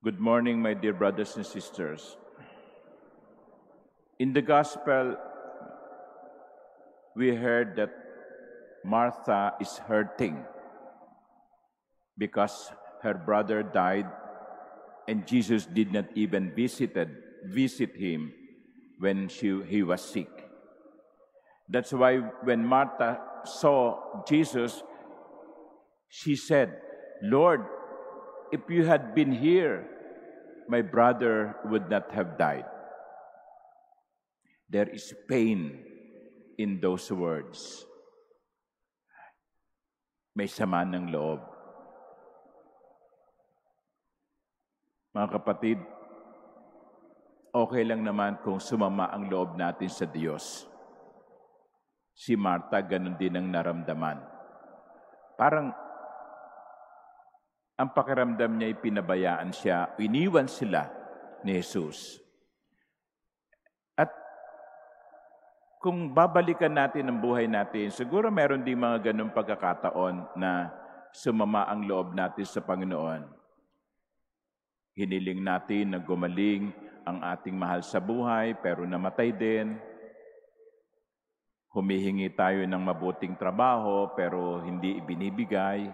Good morning, my dear brothers and sisters. In the Gospel, we heard that Martha is hurting because her brother died and Jesus did not even visit him when he was sick. That's why when Martha saw Jesus, she said, "Lord, if you had been here, my brother would not have died." There is pain in those words. May sama ng loob. Mga kapatid, okay lang naman kung sumama ang loob natin sa Diyos. Si Martha, ganun din ang naramdaman. Parang ang pakiramdam niya ay pinabayaan siya, iniwan sila ni Jesus. At kung babalikan natin ang buhay natin, siguro meron din mga ganung pagkakataon na sumama ang loob natin sa Panginoon. Hiniling natin na gumaling ang ating mahal sa buhay, pero namatay din. Humihingi tayo ng mabuting trabaho, pero hindi ibinibigay.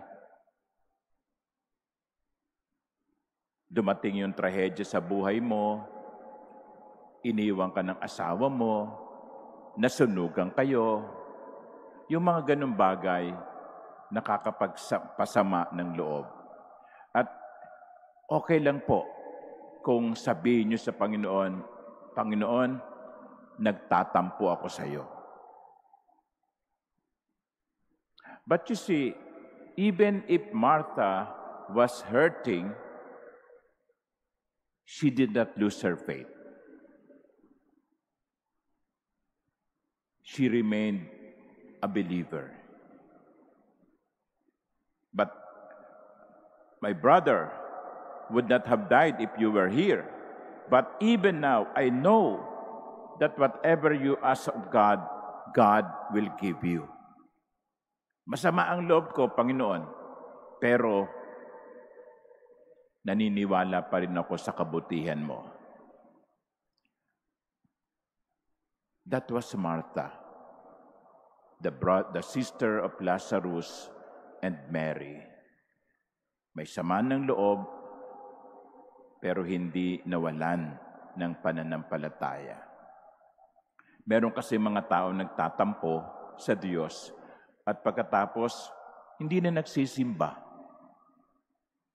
Dumating yung trahedya sa buhay mo, iniwan ka ng asawa mo, nasunugan kayo. Yung mga ganung bagay, nakakapagpasama ng loob. At okay lang po kung sabihin niyo sa Panginoon, "Panginoon, nagtatampo ako sa iyo." But you see, even if Martha was hurting, she did not lose her faith. She remained a believer. But my brother would not have died if you were here. But even now, I know that whatever you ask of God, God will give you. Masama ang loob ko, Panginoon, pero naniniwala pa rin ako sa kabutihan mo. That was Martha, the sister of Lazarus and Mary. May sama ng loob, pero hindi nawalan ng pananampalataya. Meron kasi mga tao nagtatampo sa Diyos at pagkatapos, hindi na nagsisimba,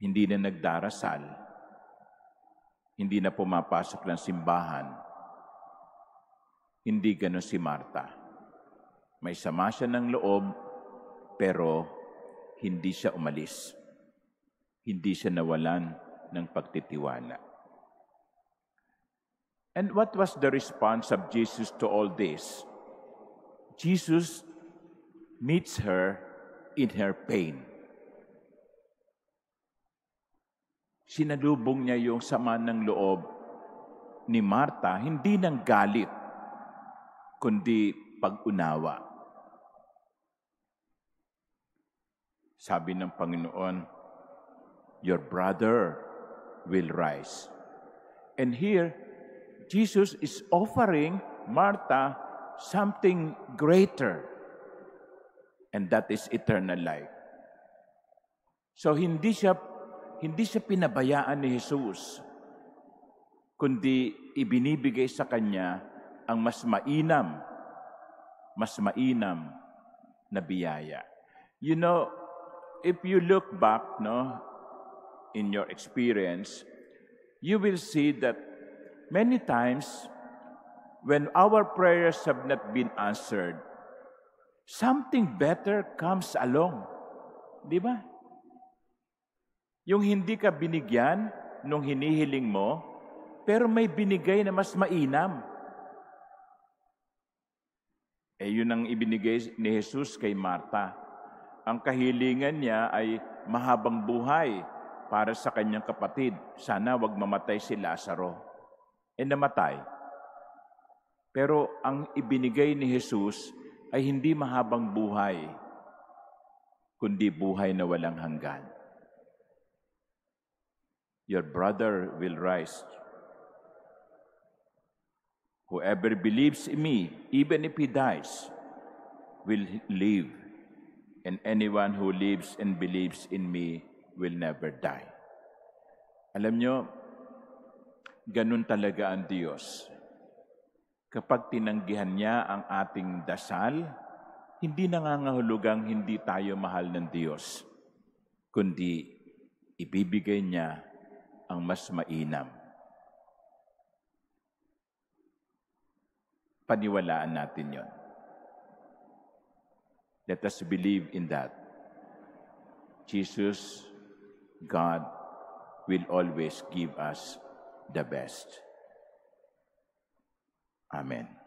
hindi na nagdarasal, hindi na pumapasok ng simbahan. Hindi ganon si Martha. May sama siya ng loob, pero hindi siya umalis. Hindi siya nawalan ng pagtitiwala. And what was the response of Jesus to all this? Jesus meets her in her pain. Sinalubong niya yung sama ng loob ni Martha, hindi ng galit, kundi pag-unawa. Sabi ng Panginoon, "Your brother will rise." And here, Jesus is offering Martha something greater, and that is eternal life. So hindi siya pinabayaan ni Jesus, kundi ibinibigay sa kanya ang mas mainam na biyaya. You know, if you look back, in your experience, you will see that many times when our prayers have not been answered, something better comes along. Di ba? Yung hindi ka binigyan nung hinihiling mo, pero may binigay na mas mainam. Yun ang ibinigay ni Jesus kay Martha. Ang kahilingan niya ay mahabang buhay para sa kanyang kapatid. Sana wag mamatay si Lazaro. Namatay. Pero ang ibinigay ni Jesus ay hindi mahabang buhay, kundi buhay na walang hanggan. your brother will rise. Whoever believes in me, even if he dies, will live. And anyone who lives and believes in me will never die. Alam nyo, ganun talaga ang Diyos. Kapag tinanggihan niya ang ating dasal, hindi nangangahulugang hindi tayo mahal ng Diyos, kundi ibibigay niya ang mas mainam. Paniwalaan natin yon. Let us believe in that. Jesus, God, will always give us the best. Amen.